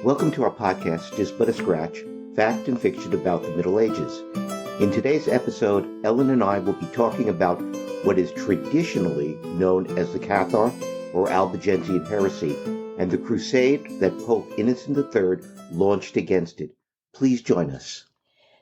Welcome to our podcast, Just But a Scratch, Fact and Fiction about the Middle Ages. In today's episode, Ellen and I will be talking about what is traditionally known as the Cathar, or Albigensian Heresy, and the crusade that Pope Innocent III launched against it. Please join us.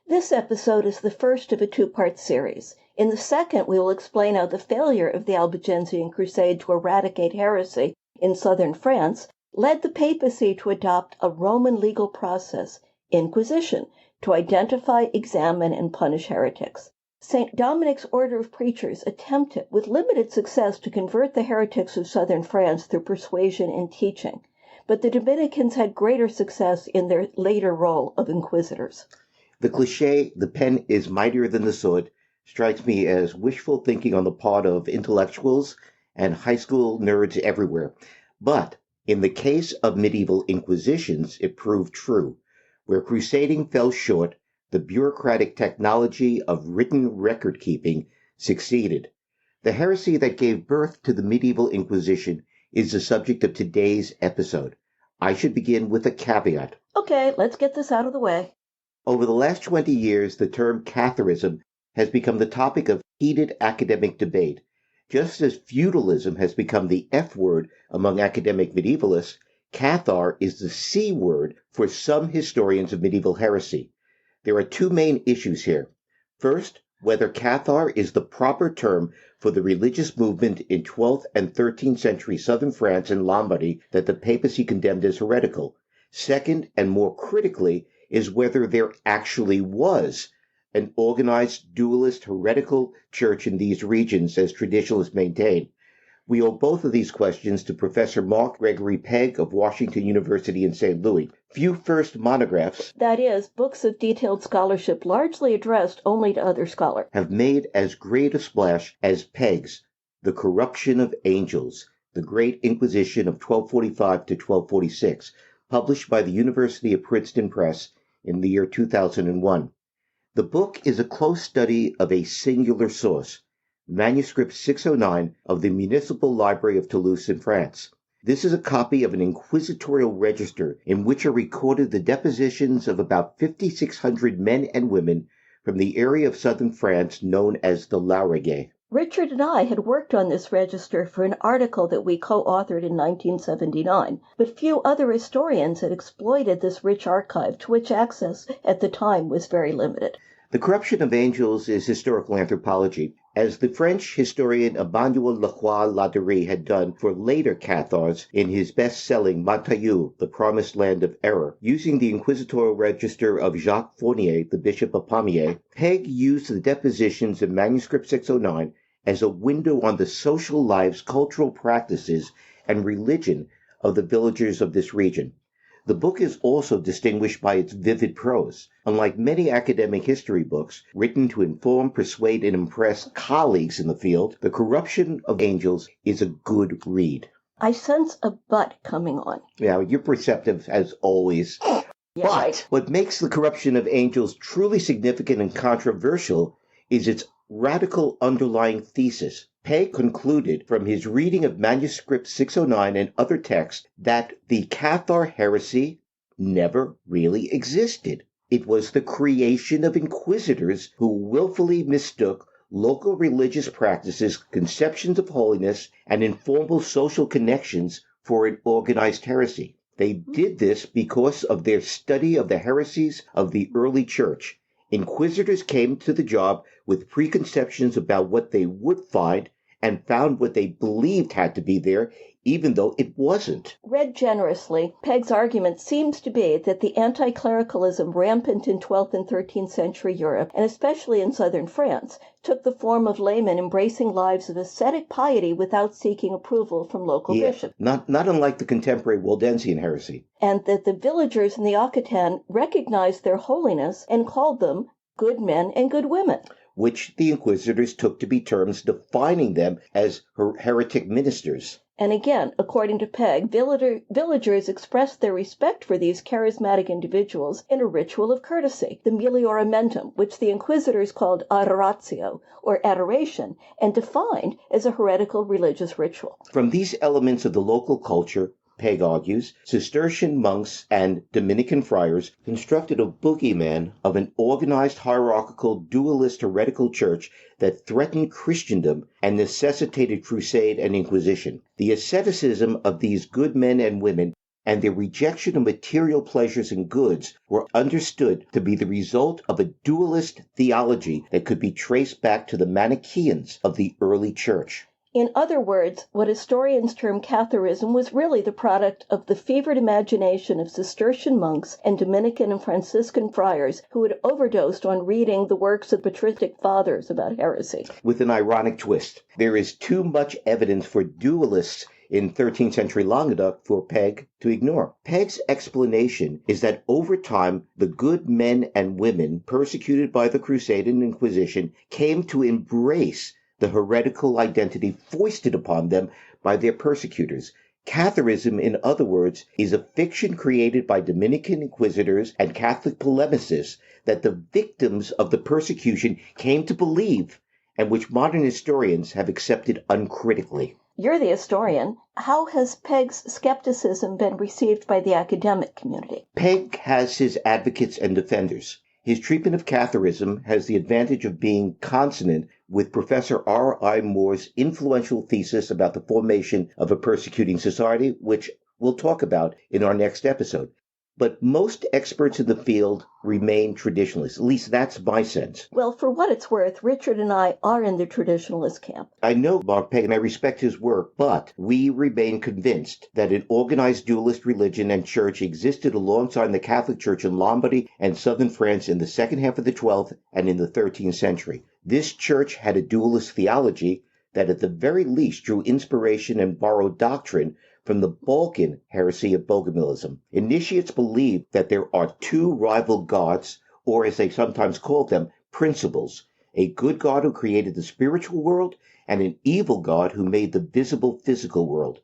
This episode is the first of a two-part series. In the second, we will explain how the failure of the Albigensian Crusade to eradicate heresy in southern France led the papacy to adopt a Roman legal process, inquisition, to identify, examine, and punish heretics. St. Dominic's order of preachers attempted, with limited success, to convert the heretics of southern France through persuasion and teaching, but the Dominicans had greater success in their later role of inquisitors. The cliché, "the pen is mightier than the sword," strikes me as wishful thinking on the part of intellectuals and high school nerds everywhere. But in the case of medieval inquisitions, it proved true. Where crusading fell short, the bureaucratic technology of written record-keeping succeeded. The heresy that gave birth to the medieval Inquisition is the subject of today's episode. I should begin with a caveat. Okay, let's get this out of the way. Over the last 20 years, the term Catharism has become the topic of heated academic debate. Just as feudalism has become the F word among academic medievalists, Cathar is the C word for some historians of medieval heresy. There are two main issues here. First, whether Cathar is the proper term for the religious movement in 12th and 13th century southern France and Lombardy that the papacy condemned as heretical. Second, and more critically, is whether there actually was an organized dualist heretical church in these regions, as traditionalists maintain. We owe both of these questions to Professor Mark Gregory Pegg of Washington University in St. Louis. Few first monographs, that is, books of detailed scholarship largely addressed only to other scholars, have made as great a splash as Pegg's The Corruption of Angels, the Great Inquisition of 1245 to 1246, published by the University of Princeton Press in the year 2001. The book is a close study of a singular source, manuscript 609 of the Municipal Library of Toulouse in France. This is a copy of an inquisitorial register in which are recorded the depositions of about 5,600 men and women from the area of southern France known as the Lauragais. Richard and I had worked on this register for an article that we co-authored in 1979, but few other historians had exploited this rich archive to which access at the time was very limited. The Corruption of Angels is historical anthropology, as the French historian Emmanuel Lacroix-Ladurie had done for later Cathars in his best-selling Montségur, The Promised Land of Error. Using the inquisitorial register of Jacques Fournier, the Bishop of Pamiers, Pegg used the depositions in Manuscript 609 as a window on the social lives, cultural practices, and religion of the villagers of this region. The book is also distinguished by its vivid prose. Unlike many academic history books written to inform, persuade, and impress colleagues in the field, The Corruption of Angels is a good read. I sense a but coming on. Yeah, you're perceptive as always. Yeah, But right. What makes The Corruption of Angels truly significant and controversial is its radical underlying thesis. Pegg concluded from his reading of Manuscript 609 and other texts that the Cathar heresy never really existed. It was the creation of inquisitors who willfully mistook local religious practices, conceptions of holiness, and informal social connections for an organized heresy. They did this because of their study of the heresies of the early church. Inquisitors came to the job with preconceptions about what they would find and found what they believed had to be there, even though it wasn't. Read generously, Pegg's argument seems to be that the anti-clericalism rampant in 12th and 13th century Europe, and especially in southern France, took the form of laymen embracing lives of ascetic piety without seeking approval from local bishops. Not unlike the contemporary Waldensian heresy. And that the villagers in the Occitan recognized their holiness and called them good men and good women, which the inquisitors took to be terms defining them as heretic ministers. And again, according to Pegg, villagers expressed their respect for these charismatic individuals in a ritual of courtesy, the melioramentum, which the inquisitors called adoratio, or adoration, and defined as a heretical religious ritual. From these elements of the local culture, Peg argues, Cistercian monks and Dominican friars constructed a boogeyman of an organized hierarchical dualist heretical church that threatened Christendom and necessitated crusade and inquisition. The asceticism of these good men and women and their rejection of material pleasures and goods were understood to be the result of a dualist theology that could be traced back to the Manichaeans of the early church. In other words, what historians term Catharism was really the product of the fevered imagination of Cistercian monks and Dominican and Franciscan friars who had overdosed on reading the works of patristic fathers about heresy. With an ironic twist, there is too much evidence for dualists in 13th century Languedoc for Peg to ignore. Peg's explanation is that over time, the good men and women persecuted by the Crusade and Inquisition came to embrace the heretical identity foisted upon them by their persecutors. Catharism, in other words, is a fiction created by Dominican inquisitors and Catholic polemicists that the victims of the persecution came to believe, and which modern historians have accepted uncritically. You're the historian. How has Peg's skepticism been received by the academic community? Peg has his advocates and defenders. His treatment of Catharism has the advantage of being consonant with Professor R.I. Moore's influential thesis about the formation of a persecuting society, which we'll talk about in our next episode. But most experts in the field remain traditionalists. At least that's my sense. Well, for what it's worth, Richard and I are in the traditionalist camp. I know Mark Peg and I respect his work, but we remain convinced that an organized dualist religion and church existed alongside the Catholic Church in Lombardy and southern France in the second half of the 12th and in the 13th century. This church had a dualist theology that at the very least drew inspiration and borrowed doctrine from the Balkan heresy of Bogomilism. Initiates believed that there are two rival gods, or as they sometimes called them, principles, a good God who created the spiritual world and an evil God who made the visible physical world.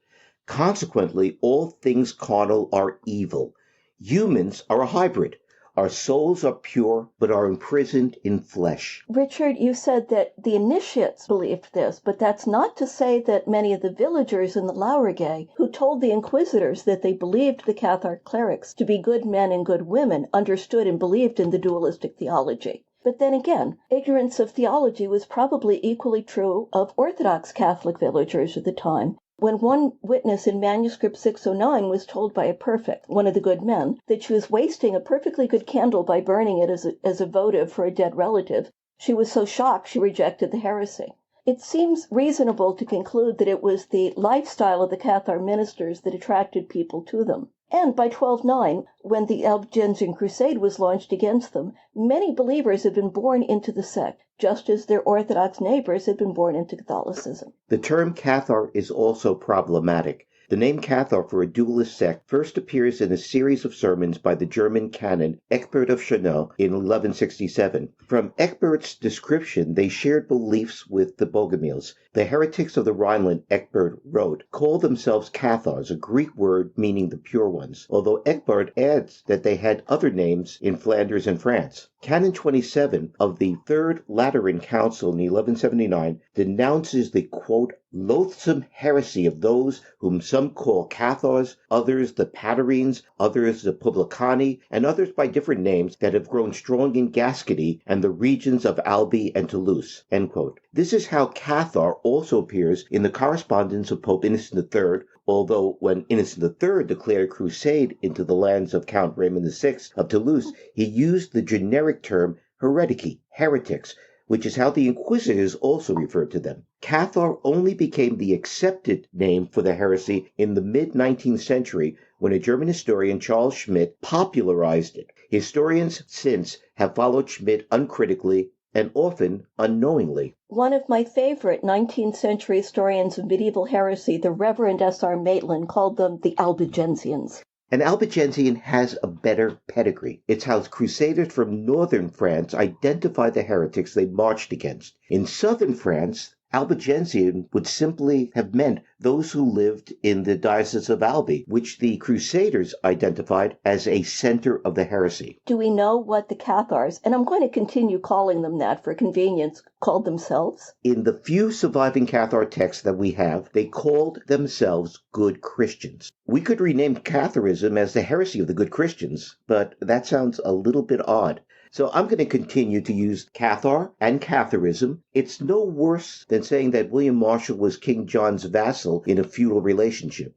Consequently, all things carnal are evil. Humans are a hybrid. Our souls are pure, but are imprisoned in flesh. Richard, you said that the initiates believed this, but that's not to say that many of the villagers in the Lauragais, who told the inquisitors that they believed the Cathar clerics to be good men and good women, understood and believed in the dualistic theology. But then again, ignorance of theology was probably equally true of Orthodox Catholic villagers at the time. When one witness in manuscript 609 was told by a perfect, one of the good men, that she was wasting a perfectly good candle by burning it as a votive for a dead relative, she was so shocked she rejected the heresy. It seems reasonable to conclude that it was the lifestyle of the Cathar ministers that attracted people to them. And by 1209, when the Albigensian Crusade was launched against them, many believers had been born into the sect, just as their Orthodox neighbors had been born into Catholicism. The term Cathar is also problematic. The name Cathar for a dualist sect first appears in a series of sermons by the German canon Ecbert of Chanel in 1167. From Ecbert's description, they shared beliefs with the Bogomils. The heretics of the Rhineland, Ecbert wrote, called themselves Cathars, a Greek word meaning the pure ones, although Ecbert adds that they had other names in Flanders and France. Canon 27 of the Third Lateran Council in 1179 denounces the, quote, loathsome heresy of those whom some call Cathars, others the Patarines, others the Publicani, and others by different names that have grown strong in Gascony and the regions of Albi and Toulouse, end quote. This is how Cathar also appears in the correspondence of Pope Innocent III, although when Innocent III declared crusade into the lands of Count Raymond VI of Toulouse, he used the generic term heredity, heretics, which is how the inquisitors also referred to them. Cathar only became the accepted name for the heresy in the mid-19th century when a German historian, Charles Schmidt, popularized it. Historians since have followed Schmidt uncritically and often unknowingly. One of my favorite 19th century historians of medieval heresy, the Reverend S.R. Maitland, called them the Albigensians. An Albigensian has a better pedigree. It's how crusaders from northern France identify the heretics they marched against. In southern France, Albigensian would simply have meant those who lived in the Diocese of Albi, which the Crusaders identified as a center of the heresy. Do we know what the Cathars, and I'm going to continue calling them that for convenience, called themselves? In the few surviving Cathar texts that we have, they called themselves good Christians. We could rename Catharism as the heresy of the good Christians, but that sounds a little bit odd. So I'm going to continue to use Cathar and Catharism. It's no worse than saying that William Marshall was King John's vassal in a feudal relationship.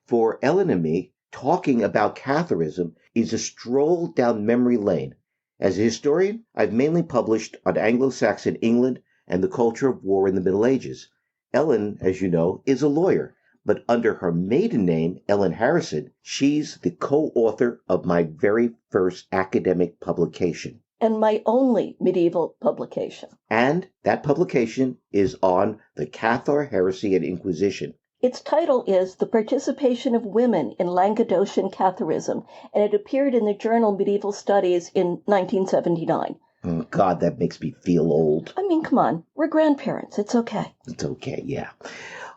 For Ellen and me, talking about Catharism is a stroll down memory lane. As a historian, I've mainly published on Anglo-Saxon England and the culture of war in the Middle Ages. Ellen, as you know, is a lawyer, but under her maiden name, Ellen Harrison, she's the co-author of my very first academic publication. And my only medieval publication. And that publication is on the Cathar heresy and inquisition. Its title is The Participation of Women in Languedocian Catharism, and it appeared in the journal Medieval Studies in 1979. God, that makes me feel old. I mean, come on, we're grandparents. It's okay. It's okay, yeah.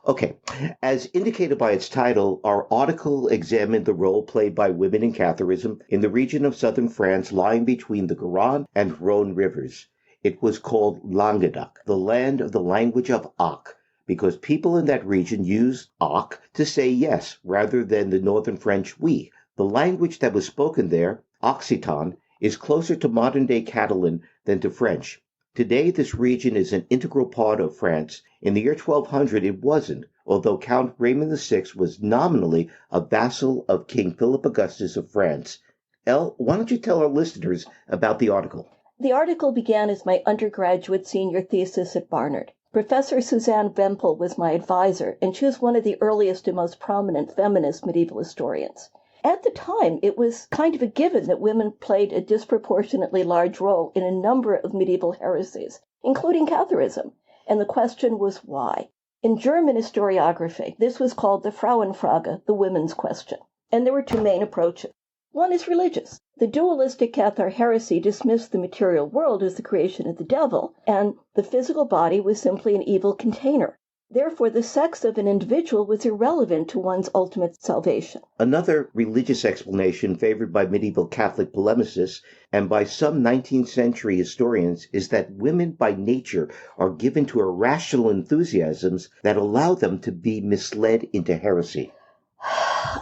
Okay, as indicated by its title, our article examined the role played by women in Catharism in the region of southern France lying between the Garonne and Rhone rivers. It was called Languedoc, the land of the language of Oc, because people in that region used Oc to say yes rather than the northern French oui. The language that was spoken there, Occitan, is closer to modern-day Catalan than to French. Today, this region is an integral part of France. In the year 1200, it wasn't, although Count Raymond VI was nominally a vassal of King Philip Augustus of France. Elle, why don't you tell our listeners about the article? The article began as my undergraduate senior thesis at Barnard. Professor Suzanne Wempel was my advisor, and she was one of the earliest and most prominent feminist medieval historians. At the time, it was kind of a given that women played a disproportionately large role in a number of medieval heresies, including Catharism, and the question was why. In German historiography, this was called the Frauenfrage, the women's question, and there were two main approaches. One is religious. The dualistic Cathar heresy dismissed the material world as the creation of the devil, and the physical body was simply an evil container. Therefore, the sex of an individual was irrelevant to one's ultimate salvation. Another religious explanation favored by medieval Catholic polemicists and by some 19th century historians is that women by nature are given to irrational enthusiasms that allow them to be misled into heresy.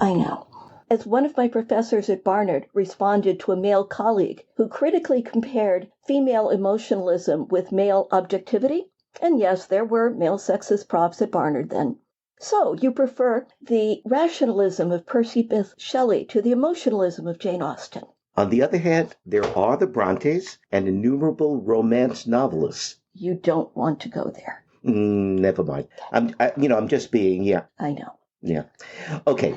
I know. As one of my professors at Barnard responded to a male colleague who critically compared female emotionalism with male objectivity, and yes, there were male sexist profs at Barnard then. So, you prefer the rationalism of Percy Bysshe Shelley to the emotionalism of Jane Austen. On the other hand, there are the Brontes and innumerable romance novelists. You don't want to go there. Never mind. I'm just being, yeah. I know. Yeah. Okay.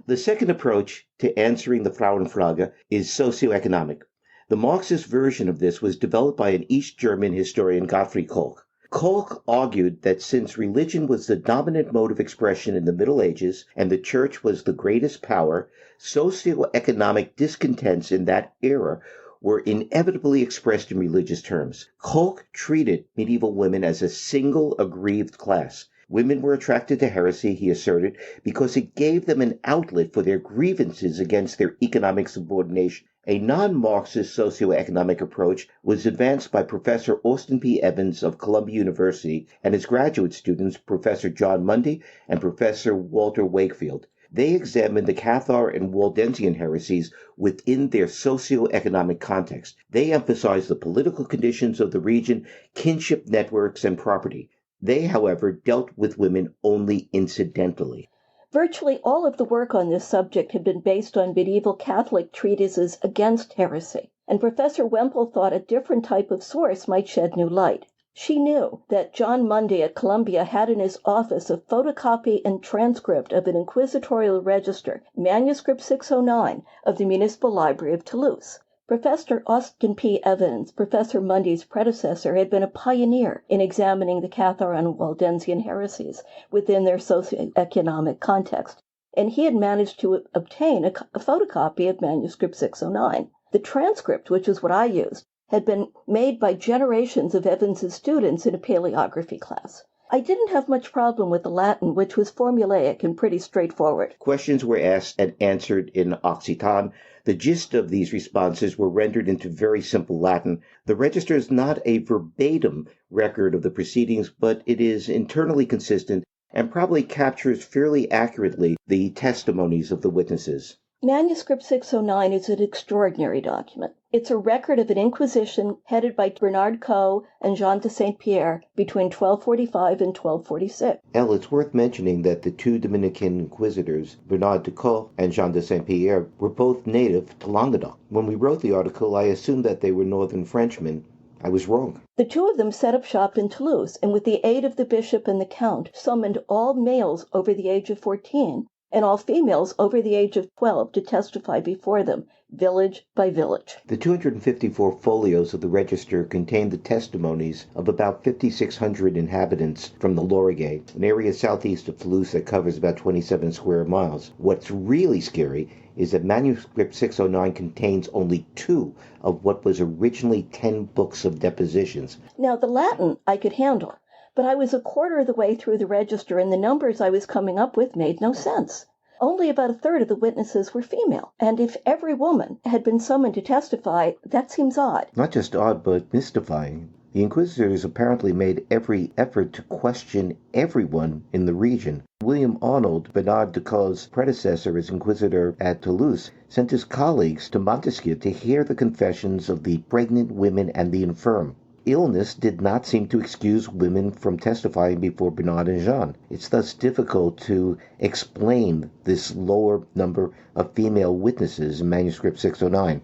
The second approach to answering the Frauenfrage is socioeconomic. The Marxist version of this was developed by an East German historian, Gottfried Kolch. Kolch argued that since religion was the dominant mode of expression in the Middle Ages and the Church was the greatest power, socioeconomic discontents in that era were inevitably expressed in religious terms. Kolch treated medieval women as a single aggrieved class. Women were attracted to heresy, he asserted, because it gave them an outlet for their grievances against their economic subordination. A non-Marxist socioeconomic approach was advanced by Professor Austin P. Evans of Columbia University and his graduate students, Professor John Mundy and Professor Walter Wakefield. They examined the Cathar and Waldensian heresies within their socioeconomic context. They emphasized the political conditions of the region, kinship networks, and property. They, however, dealt with women only incidentally. Virtually all of the work on this subject had been based on medieval Catholic treatises against heresy, and Professor Wempel thought a different type of source might shed new light. She knew that John Mundy at Columbia had in his office a photocopy and transcript of an inquisitorial register, manuscript 609, of the Municipal Library of Toulouse. Professor Austin P. Evans, Professor Mundy's predecessor, had been a pioneer in examining the Cathar and Waldensian heresies within their socioeconomic context, and he had managed to obtain a photocopy of manuscript 609. The transcript, which is what I used, had been made by generations of Evans's students in a paleography class. I didn't have much problem with the Latin, which was formulaic and pretty straightforward. Questions were asked and answered in Occitan. The gist of these responses were rendered into very simple Latin. The register is not a verbatim record of the proceedings, but it is internally consistent and probably captures fairly accurately the testimonies of the witnesses. Manuscript 609 is an extraordinary document. It's a record of an inquisition headed by Bernard Coe and Jean de Saint-Pierre between 1245 and 1246. It's worth mentioning that the two Dominican inquisitors, Bernard de Coe and Jean de Saint-Pierre, were both native to Languedoc. When we wrote the article, I assumed that they were northern Frenchmen. I was wrong. The two of them set up shop in Toulouse, and with the aid of the bishop and the count, summoned all males over the age of 14 and all females over the age of 12 to testify before them, village by village. The 254 folios of the register contain the testimonies of about 5,600 inhabitants from the Lauragais, an area southeast of Toulouse that covers about 27 square miles. What's really scary is that manuscript 609 contains only 2 of what was originally 10 books of depositions. Now, the Latin I could handle, but I was a quarter of the way through the register, and the numbers I was coming up with made no sense. Only about a third of the witnesses were female, and if every woman had been summoned to testify, that seems odd. Not just odd, but mystifying. The inquisitors apparently made every effort to question everyone in the region. William Arnold, Bernard de Coe's predecessor as inquisitor at Toulouse, sent his colleagues to Montségur to hear the confessions of the pregnant women and the infirm. Illness did not seem to excuse women from testifying before Bernard and Jean. It's thus difficult to explain this lower number of female witnesses in manuscript 609.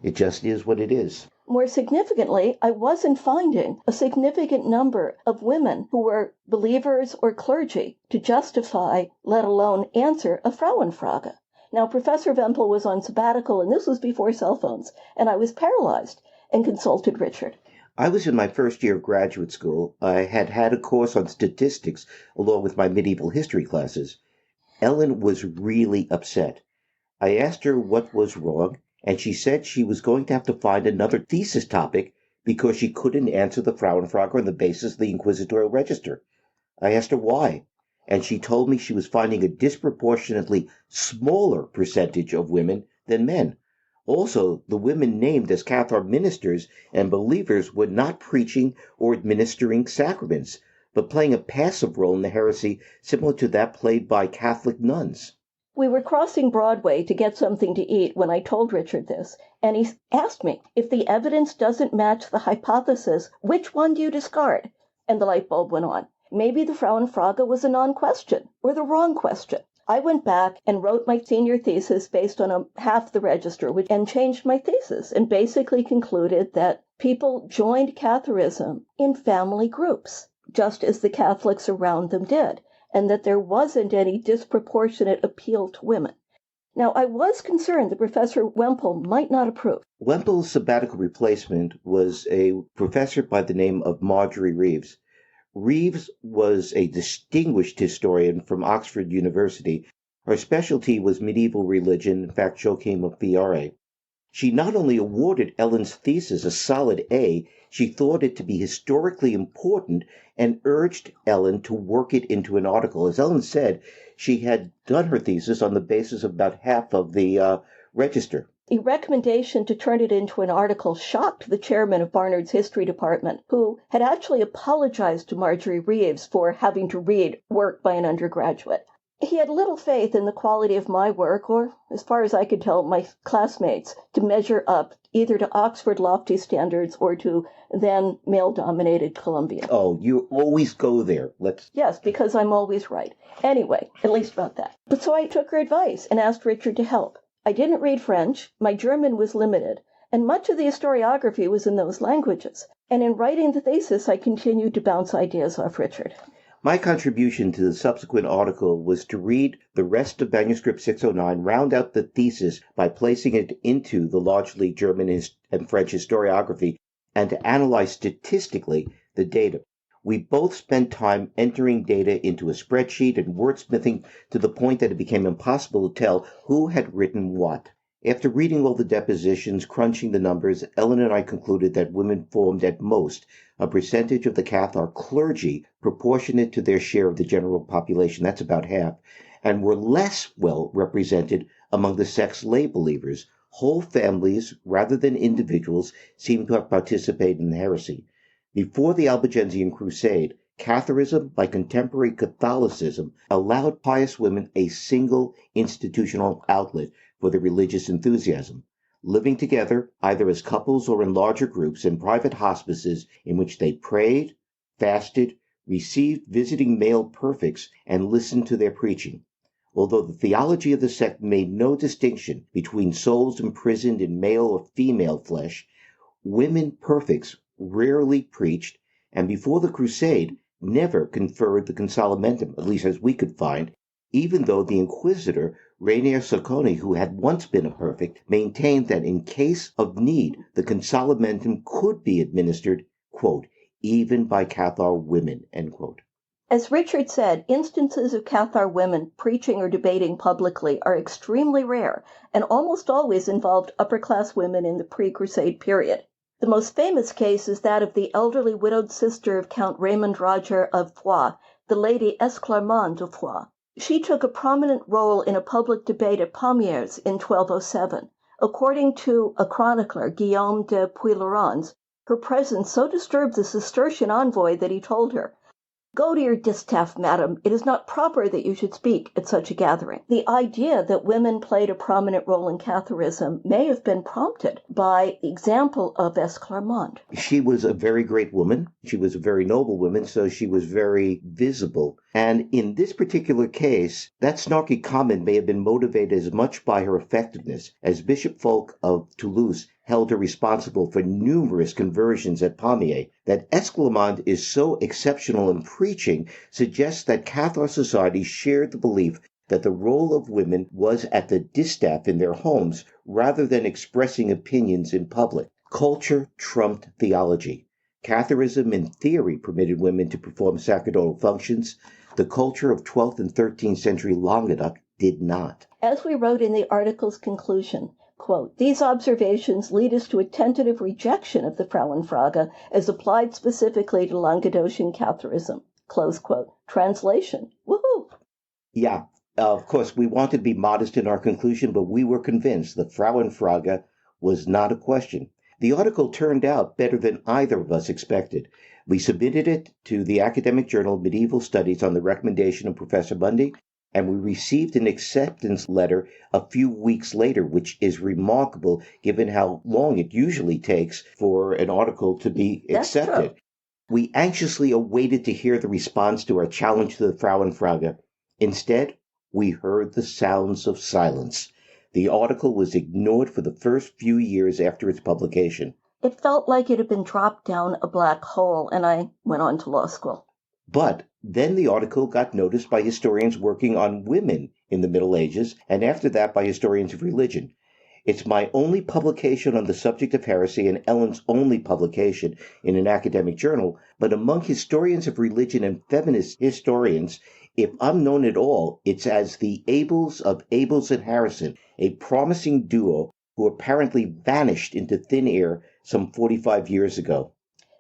It just is what it is. More significantly, I wasn't finding a significant number of women who were believers or clergy to justify, let alone answer, a Frauenfrage. Now, Professor Wempel was on sabbatical, and this was before cell phones, and I was paralyzed and consulted Richard. I was in my first year of graduate school. I had had a course on statistics along with my medieval history classes. Ellen was really upset. I asked her what was wrong, and she said she was going to have to find another thesis topic because she couldn't answer the Frauenfrage on the basis of the inquisitorial register. I asked her why, and she told me she was finding a disproportionately smaller percentage of women than men. Also, the women named as Cathar ministers and believers were not preaching or administering sacraments, but playing a passive role in the heresy similar to that played by Catholic nuns. We were crossing Broadway to get something to eat when I told Richard this, and he asked me, if the evidence doesn't match the hypothesis, which one do you discard? And the light bulb went on. Maybe the Frauenfrage was a non-question, or the wrong question. I went back and wrote my senior thesis based on half the register, and changed my thesis, and basically concluded that people joined Catharism in family groups, just as the Catholics around them did, and that there wasn't any disproportionate appeal to women. Now, I was concerned that Professor Wempel might not approve. Wempel's sabbatical replacement was a professor by the name of Marjorie Reeves. Reeves was a distinguished historian from Oxford University. Her specialty was medieval religion, in fact, Joachim of Fiore. She not only awarded Ellen's thesis a solid A, she thought it to be historically important and urged Ellen to work it into an article. As Ellen said, she had done her thesis on the basis of about half of the register. The recommendation to turn it into an article shocked the chairman of Barnard's history department, who had actually apologized to Marjorie Reeves for having to read work by an undergraduate. He had little faith in the quality of my work, or, as far as I could tell, my classmates, to measure up either to Oxford lofty standards or to then male-dominated Columbia. Oh, you always go there. Yes, because I'm always right. Anyway, at least about that. But so I took her advice and asked Richard to help. I didn't read French, my German was limited, and much of the historiography was in those languages. And in writing the thesis, I continued to bounce ideas off Richard. My contribution to the subsequent article was to read the rest of manuscript 609, round out the thesis by placing it into the largely German and French historiography, and to analyze statistically the data. We both spent time entering data into a spreadsheet and wordsmithing to the point that it became impossible to tell who had written what. After reading all the depositions, crunching the numbers, Ellen and I concluded that women formed at most a percentage of the Cathar clergy proportionate to their share of the general population, that's about half, and were less well represented among the sect's lay believers. Whole families, rather than individuals, seem to have participated in the heresy. Before the Albigensian Crusade, Catharism, like contemporary Catholicism, allowed pious women a single institutional outlet for their religious enthusiasm, living together either as couples or in larger groups in private hospices in which they prayed, fasted, received visiting male perfects, and listened to their preaching. Although the theology of the sect made no distinction between souls imprisoned in male or female flesh, women perfects rarely preached, and before the Crusade never conferred the consolamentum, at least as we could find, even though the inquisitor Rainier Sacconi, who had once been a perfect, maintained that in case of need the consolamentum could be administered, quote, even by Cathar women, end quote. As Richard said, instances of Cathar women preaching or debating publicly are extremely rare and almost always involved upper-class women in the pre-Crusade period. The most famous case is that of the elderly widowed sister of Count Raymond Roger of Foix, the Lady Esclarmonde de Foix. She took a prominent role in a public debate at Pamiers in 1207. According to a chronicler, Guillaume de Puylaurens, her presence so disturbed the Cistercian envoy that he told her, "Go to your distaff, madam. It is not proper that you should speak at such a gathering." The idea that women played a prominent role in Catharism may have been prompted by the example of Esclarmonde. She was a very great woman. She was a very noble woman, so she was very visible. And in this particular case, that snarky comment may have been motivated as much by her effectiveness, as Bishop Folk of Toulouse held her responsible for numerous conversions at Pamiers. That Esclarmonde is so exceptional in preaching suggests that Cathar society shared the belief that the role of women was at the distaff in their homes rather than expressing opinions in public. Culture trumped theology. Catharism in theory permitted women to perform sacerdotal functions. The culture of 12th and 13th century Languedoc did not. As we wrote in the article's conclusion, quote, "These observations lead us to a tentative rejection of the Frauenfrage as applied specifically to Languedocian Catharism." Close quote. Translation. Woohoo! Yeah, of course, we wanted to be modest in our conclusion, but we were convinced the Frauenfrage was not a question. The article turned out better than either of us expected. We submitted it to the academic journal Medieval Studies on the recommendation of Professor Bundy, and we received an acceptance letter a few weeks later, which is remarkable given how long it usually takes for an article to be accepted. True. We anxiously awaited to hear the response to our challenge to the Frauenfrage. Instead, we heard the sounds of silence. The article was ignored for the first few years after its publication. It felt like it had been dropped down a black hole, and I went on to law school. But then the article got noticed by historians working on women in the Middle Ages, and after that by historians of religion. It's my only publication on the subject of heresy and Ellen's only publication in an academic journal, but among historians of religion and feminist historians, if I'm known at all, it's as the Abels of Abels and Harrison, a promising duo who apparently vanished into thin air some 45 years ago.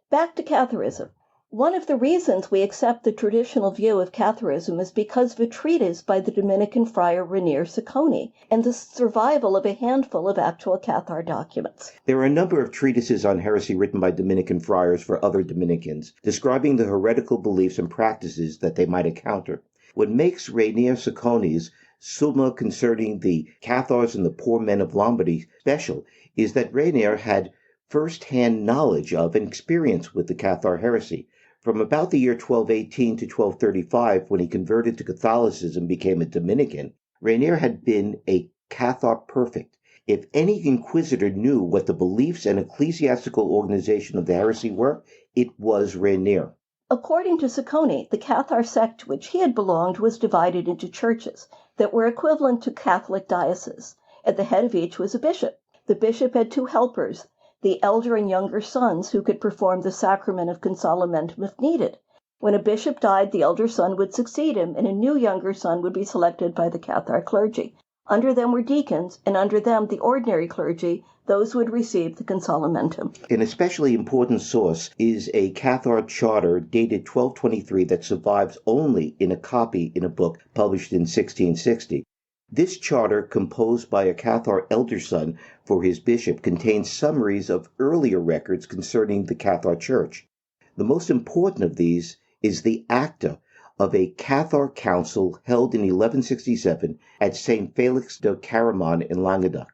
Back to Catharism. One of the reasons we accept the traditional view of Catharism is because of a treatise by the Dominican friar Rainier Sacconi and the survival of a handful of actual Cathar documents. There are a number of treatises on heresy written by Dominican friars for other Dominicans, describing the heretical beliefs and practices that they might encounter. What makes Rainier Sacconi's Summa concerning the Cathars and the poor men of Lombardy special is that Rainier had first-hand knowledge of and experience with the Cathar heresy. From about the year 1218 to 1235, when he converted to Catholicism and became a Dominican, Rainier had been a Cathar perfect. If any inquisitor knew what the beliefs and ecclesiastical organization of the heresy were, it was Rainier. According to Sacconi, the Cathar sect to which he had belonged was divided into churches that were equivalent to Catholic dioceses. At the head of each was a bishop. The bishop had two helpers, the elder and younger sons who could perform the sacrament of consolamentum if needed. When a bishop died, the elder son would succeed him, and a new younger son would be selected by the Cathar clergy. Under them were deacons, and under them the ordinary clergy, those who had received the consolamentum. An especially important source is a Cathar charter dated 1223 that survives only in a copy in a book published in 1660. This charter, composed by a Cathar elder son for his bishop, contains summaries of earlier records concerning the Cathar Church. The most important of these is the acta of a Cathar council held in 1167 at St. Felix de Caraman in Languedoc.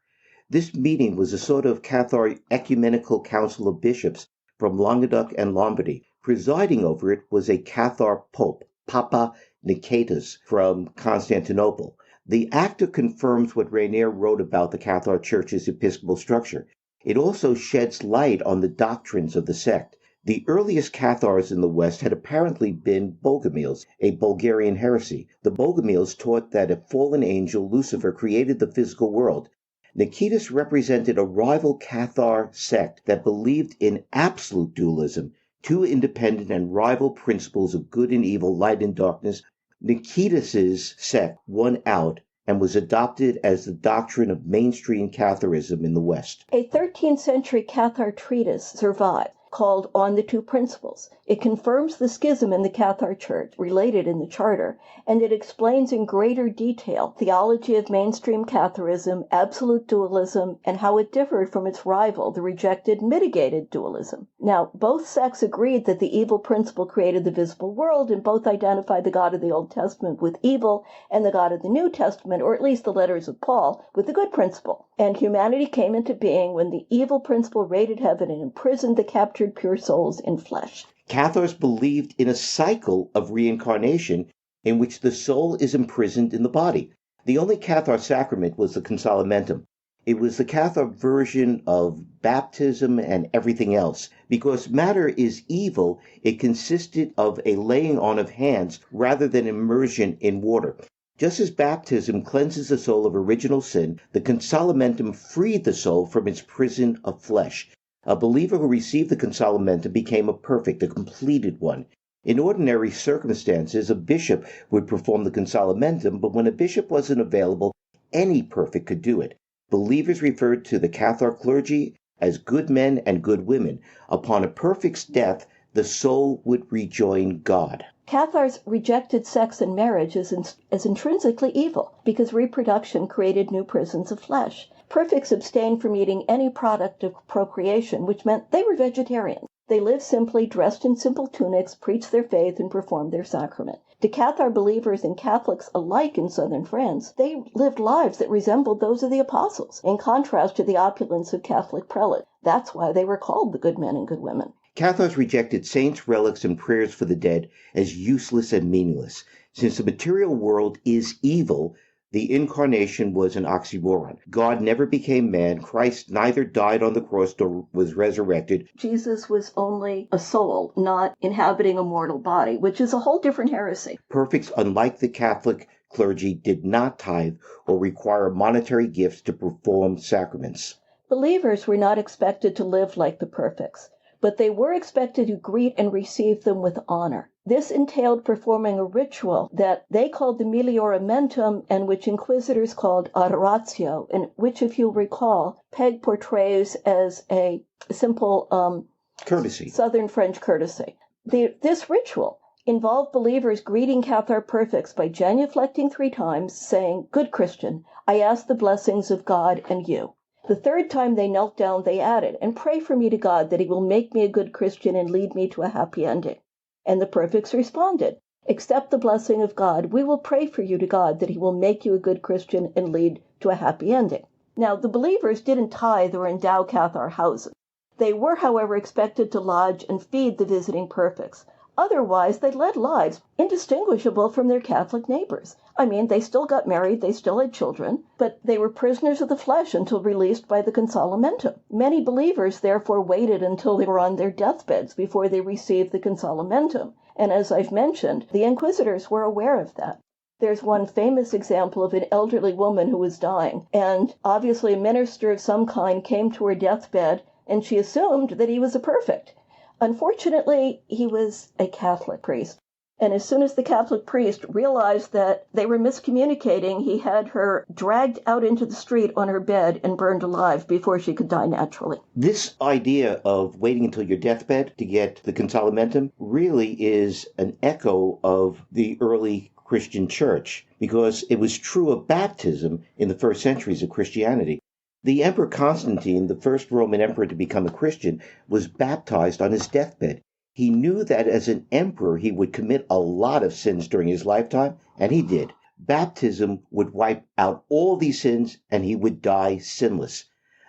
This meeting was a sort of Cathar ecumenical council of bishops from Languedoc and Lombardy. Presiding over it was a Cathar pope, Papa Nicetas, from Constantinople. The acta confirms what Rainier wrote about the Cathar Church's episcopal structure. It also sheds light on the doctrines of the sect. The earliest Cathars in the West had apparently been Bogomiles, a Bulgarian heresy. The Bogomiles taught that a fallen angel, Lucifer, created the physical world. Nicetas represented a rival Cathar sect that believed in absolute dualism, two independent and rival principles of good and evil, light and darkness. Nicetas's sect won out and was adopted as the doctrine of mainstream Catharism in the West. A 13th century Cathar treatise survived, called On the Two Principles. It confirms the schism in the Cathar Church, related in the Charter, and it explains in greater detail theology of mainstream Catharism, absolute dualism, and how it differed from its rival, the rejected mitigated dualism. Now, both sects agreed that the evil principle created the visible world, and both identified the God of the Old Testament with evil and the God of the New Testament, or at least the letters of Paul, with the good principle. And humanity came into being when the evil principle raided heaven and imprisoned the captured pure souls in flesh. Cathars believed in a cycle of reincarnation in which the soul is imprisoned in the body. The only Cathar sacrament was the consolamentum. It was the Cathar version of baptism and everything else. Because matter is evil, it consisted of a laying on of hands rather than immersion in water. Just as baptism cleanses the soul of original sin, the consolamentum freed the soul from its prison of flesh. A believer who received the consolamentum became a perfect, a completed one. In ordinary circumstances, a bishop would perform the consolamentum, but when a bishop wasn't available, any perfect could do it. Believers referred to the Cathar clergy as good men and good women. Upon a perfect's death, the soul would rejoin God. Cathars rejected sex and marriage as intrinsically evil because reproduction created new prisons of flesh. Perfects abstained from eating any product of procreation, which meant they were vegetarians. They lived simply, dressed in simple tunics, preached their faith, and performed their sacrament. To Cathar believers and Catholics alike in southern France, they lived lives that resembled those of the apostles, in contrast to the opulence of Catholic prelates. That's why they were called the good men and good women. Cathars rejected saints' relics and prayers for the dead as useless and meaningless. Since the material world is evil, the incarnation was an oxymoron. God never became man. Christ neither died on the cross nor was resurrected. Jesus was only a soul, not inhabiting a mortal body, which is a whole different heresy. Perfects, unlike the Catholic clergy, did not tithe or require monetary gifts to perform sacraments. Believers were not expected to live like the perfects, but they were expected to greet and receive them with honor. This entailed performing a ritual that they called the melioramentum and which inquisitors called adoratio, and which, if you'll recall, Peg portrays as a simple courtesy, southern French courtesy. This ritual involved believers greeting Cathar perfects by genuflecting 3 times, saying, "Good Christian, I ask the blessings of God and you." The 3rd time they knelt down, they added, "And pray for me to God that he will make me a good Christian and lead me to a happy ending." And the perfects responded, "Accept the blessing of God. We will pray for you to God that he will make you a good Christian and lead to a happy ending." Now, the believers didn't tithe or endow Cathar houses. They were, however, expected to lodge and feed the visiting perfects. Otherwise, they led lives indistinguishable from their Catholic neighbors. I mean, they still got married, they still had children, but they were prisoners of the flesh until released by the consolamentum. Many believers therefore waited until they were on their deathbeds before they received the consolamentum. And as I've mentioned, the inquisitors were aware of that. There's one famous example of an elderly woman who was dying, and obviously a minister of some kind came to her deathbed, and she assumed that he was a perfect. Unfortunately, he was a Catholic priest, And as soon as the Catholic priest realized that they were miscommunicating, he had her dragged out into the street on her bed and burned alive before she could die naturally. This idea of waiting until your deathbed to get the consolamentum really is an echo of the early Christian church, because it was true of baptism in the first centuries of Christianity. The Emperor Constantine, the first Roman emperor to become a Christian, was baptized on his deathbed. He knew that as an emperor he would commit a lot of sins during his lifetime, and he did. Baptism would wipe out all these sins, and he would die sinless.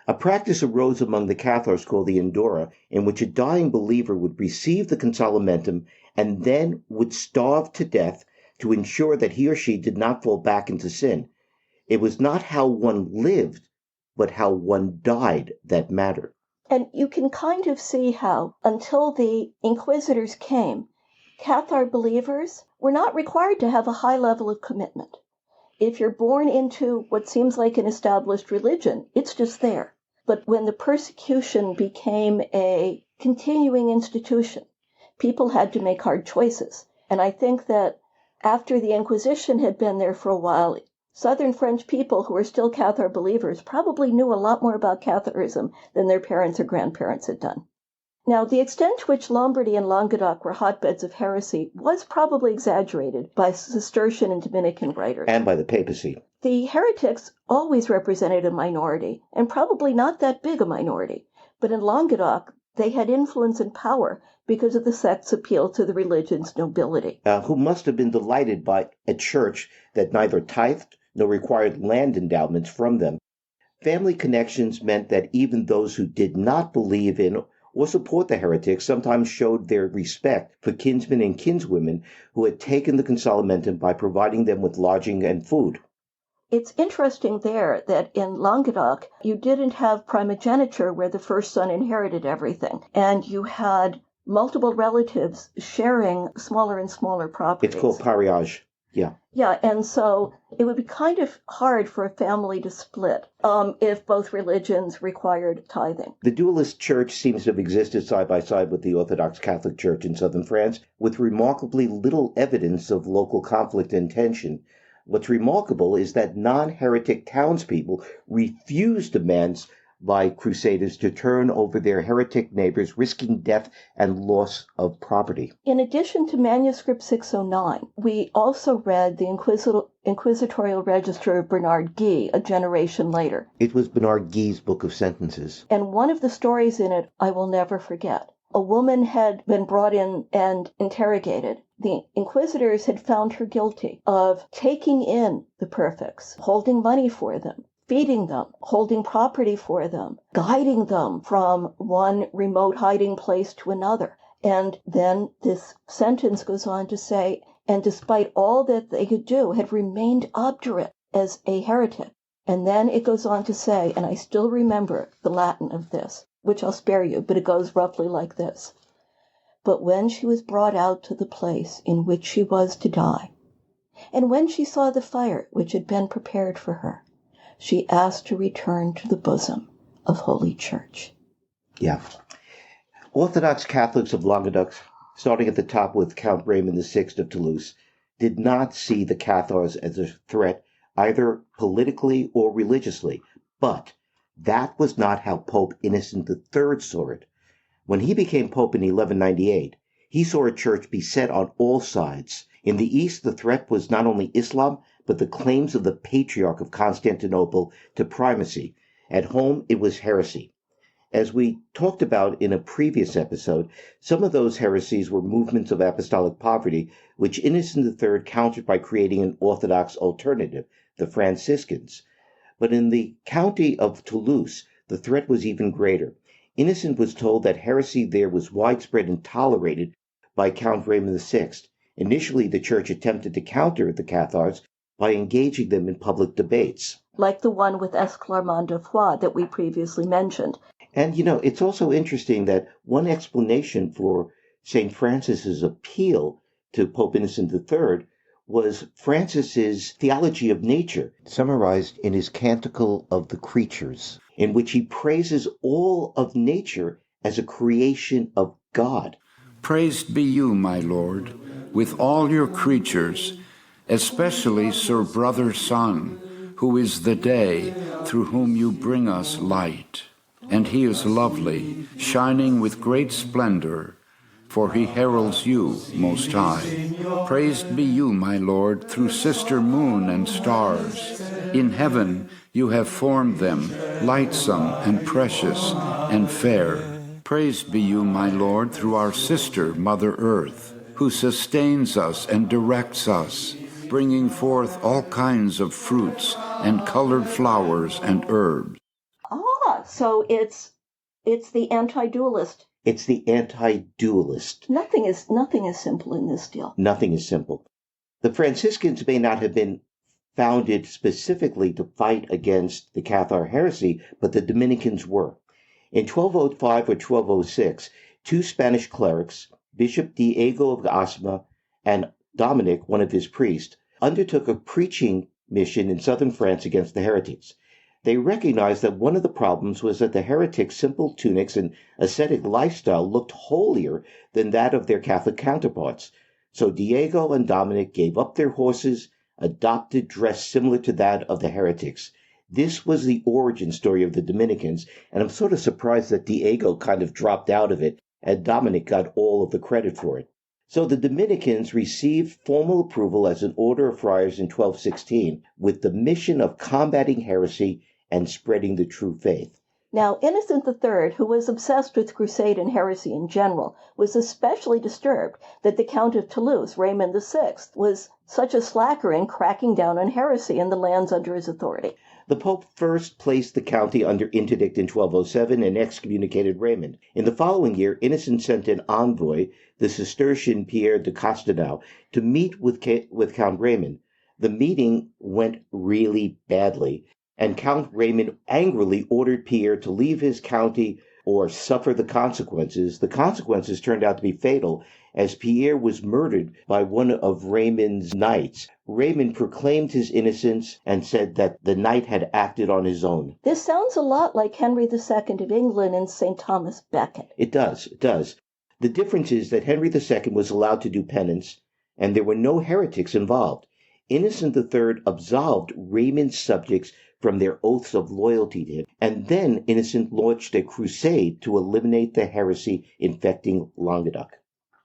A practice arose among the Cathars called the Indora, in which a dying believer would receive the consolamentum and then would starve to death to ensure that he or she did not fall back into sin. It was not how one lived, but how one died that mattered. And you can kind of see how, until the inquisitors came, Cathar believers were not required to have a high level of commitment. If you're born into what seems like an established religion, it's just there. But when the persecution became a continuing institution, people had to make hard choices. And I think that after the Inquisition had been there for a while, Southern French people who were still Cathar believers probably knew a lot more about Catharism than their parents or grandparents had done. Now, the extent to which Lombardy and Languedoc were hotbeds of heresy was probably exaggerated by Cistercian and Dominican writers. And by the papacy. The heretics always represented a minority, and probably not that big a minority. But in Languedoc, they had influence and power because of the sect's appeal to the religion's nobility. Who must have been delighted by a church that neither tithed nor required land endowments from them. Family connections meant that even those who did not believe in or support the heretics sometimes showed their respect for kinsmen and kinswomen who had taken the consolamentum by providing them with lodging and food. It's interesting there that in Languedoc, you didn't have primogeniture where the first son inherited everything, and you had multiple relatives sharing smaller and smaller properties. It's called pariage. Yeah. Yeah, and so it would be kind of hard for a family to split if both religions required tithing. The dualist church seems to have existed side by side with the Orthodox Catholic Church in southern France, with remarkably little evidence of local conflict and tension. What's remarkable is that non-heretic townspeople refused demands by crusaders to turn over their heretic neighbors, risking death and loss of property. In addition to Manuscript 609, we also read the inquisitorial register of Bernard Guy a generation later. It was Bernard Guy's Book of Sentences. And one of the stories in it I will never forget. A woman had been brought in and interrogated. The inquisitors had found her guilty of taking in the perfects, holding money for them, feeding them, holding property for them, guiding them from one remote hiding place to another. And then this sentence goes on to say, and despite all that they could do, had remained obdurate as a heretic. And then it goes on to say, and I still remember the Latin of this, which I'll spare you, but it goes roughly like this. But when she was brought out to the place in which she was to die, and when she saw the fire which had been prepared for her, she asked to return to the bosom of Holy Church. Yeah. Orthodox Catholics of Languedoc, starting at the top with Count Raymond VI of Toulouse, did not see the Cathars as a threat either politically or religiously, but that was not how Pope Innocent III saw it. When he became Pope in 1198, he saw a church beset on all sides. In the East, the threat was not only Islam, but the claims of the Patriarch of Constantinople to primacy. At home, it was heresy. As we talked about in a previous episode, some of those heresies were movements of apostolic poverty, which Innocent III countered by creating an Orthodox alternative, the Franciscans. But in the county of Toulouse, the threat was even greater. Innocent was told that heresy there was widespread and tolerated by Count Raymond VI. Initially, the church attempted to counter the Cathars by engaging them in public debates. Like the one with Esclarmonde de Foix that we previously mentioned. And, it's also interesting that one explanation for St. Francis's appeal to Pope Innocent III was Francis's theology of nature, summarized in his Canticle of the Creatures, in which he praises all of nature as a creation of God. Praised be you, my Lord, with all your creatures, especially Sir Brother Sun, who is the day, through whom you bring us light. And he is lovely, shining with great splendor, for he heralds you, Most High. Praised be you, my Lord, through sister moon and stars. In heaven you have formed them, lightsome and precious and fair. Praised be you, my Lord, through our sister, Mother Earth, who sustains us and directs us, bringing forth all kinds of fruits and colored flowers and herbs. So it's the anti-dualist. It's the anti-dualist. Nothing is simple in this deal. Nothing is simple. The Franciscans may not have been founded specifically to fight against the Cathar heresy, but the Dominicans were. In 1205 or 1206, two Spanish clerics, Bishop Diego of Asma and Dominic, one of his priests, undertook a preaching mission in southern France against the heretics. They recognized that one of the problems was that the heretics' simple tunics and ascetic lifestyle looked holier than that of their Catholic counterparts. So Diego and Dominic gave up their horses, adopted dress similar to that of the heretics. This was the origin story of the Dominicans, and I'm sort of surprised that Diego kind of dropped out of it, and Dominic got all of the credit for it. So the Dominicans received formal approval as an order of friars in 1216 with the mission of combating heresy and spreading the true faith. Now, Innocent III, who was obsessed with crusade and heresy in general, was especially disturbed that the Count of Toulouse, Raymond VI, was such a slacker in cracking down on heresy in the lands under his authority. The Pope first placed the county under interdict in 1207 and excommunicated Raymond. In the following year, Innocent sent an envoy, the Cistercian Pierre de Castelnau, to meet with Count Raymond. The meeting went really badly, and Count Raymond angrily ordered Pierre to leave his county or suffer the consequences. The consequences turned out to be fatal, as Pierre was murdered by one of Raymond's knights. Raymond proclaimed his innocence and said that the knight had acted on his own. This sounds a lot like Henry II of England and St. Thomas Becket. It does. The difference is that Henry II was allowed to do penance, and there were no heretics involved. Innocent III absolved Raymond's subjects from their oaths of loyalty to him, and then Innocent launched a crusade to eliminate the heresy infecting Languedoc.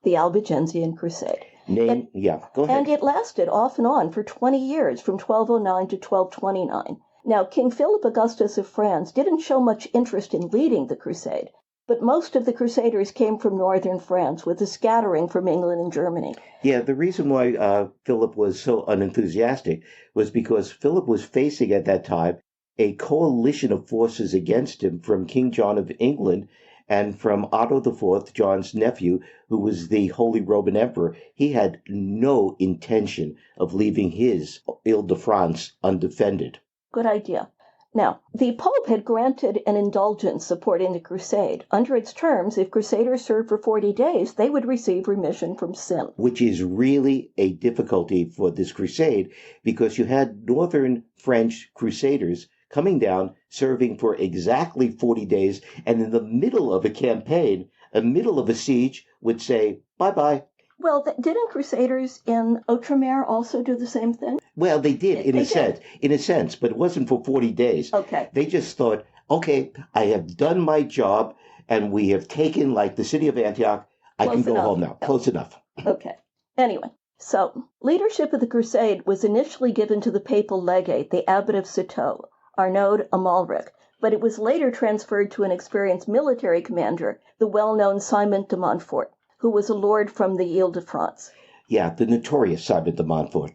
The Albigensian Crusade. Go ahead. And it lasted off and on for 20 years, from 1209 to 1229. Now, King Philip Augustus of France didn't show much interest in leading the crusade, but most of the crusaders came from northern France, with a scattering from England and Germany. Yeah, the reason why Philip was so unenthusiastic was because Philip was facing at that time a coalition of forces against him from King John of England and from Otto IV, John's nephew, who was the Holy Roman Emperor. He had no intention of leaving his Ile-de-France undefended. Good idea. Now, the Pope had granted an indulgence supporting the crusade. Under its terms, if crusaders served for 40 days, they would receive remission from sin. Which is really a difficulty for this crusade, because you had northern French crusaders coming down, serving for exactly 40 days, and in the middle of a campaign, a middle of a siege, would say, bye-bye. Well, didn't crusaders in Outremer also do the same thing? Well, they did, in a sense, but it wasn't for 40 days. Okay. They just thought, okay, I have done my job, and we have taken, like, the city of Antioch. I can go home now. Close enough. Okay. Anyway, so leadership of the crusade was initially given to the papal legate, the abbot of Citeaux, Arnaud Amalric, but it was later transferred to an experienced military commander, the well-known Simon de Montfort, who was a lord from the Ile-de-France. Yeah, the notorious Simon de Montfort.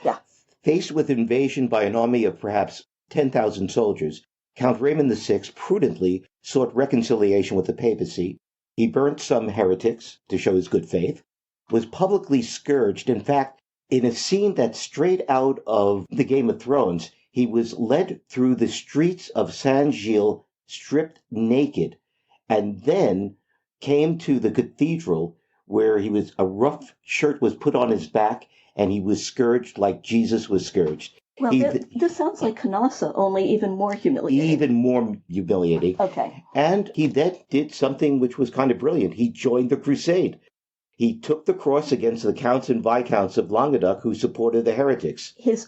Yeah. Faced with invasion by an army of perhaps 10,000 soldiers, Count Raymond VI prudently sought reconciliation with the papacy. He burnt some heretics to show his good faith, was publicly scourged. In fact, in a scene that's straight out of the Game of Thrones, he was led through the streets of Saint-Gilles stripped naked, and then came to the cathedral where a rough shirt was put on his back, and he was scourged like Jesus was scourged. Well, this sounds like Canossa, only even more humiliating. Even more humiliating. Okay. And he then did something which was kind of brilliant. He joined the crusade. He took the cross against the counts and viscounts of Languedoc who supported the heretics. His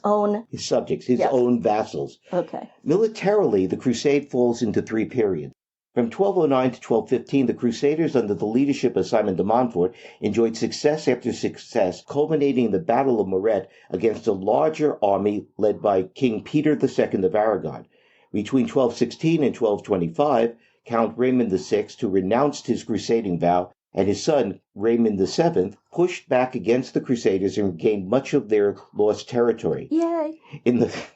subjects, his yes. own vassals. Okay. Militarily, the crusade falls into three periods. From 1209 to 1215, the Crusaders, under the leadership of Simon de Montfort, enjoyed success after success, culminating in the Battle of Muret against a larger army led by King Peter II of Aragon. Between 1216 and 1225, Count Raymond VI, who renounced his crusading vow, and his son, Raymond VII, pushed back against the Crusaders and regained much of their lost territory. Yay!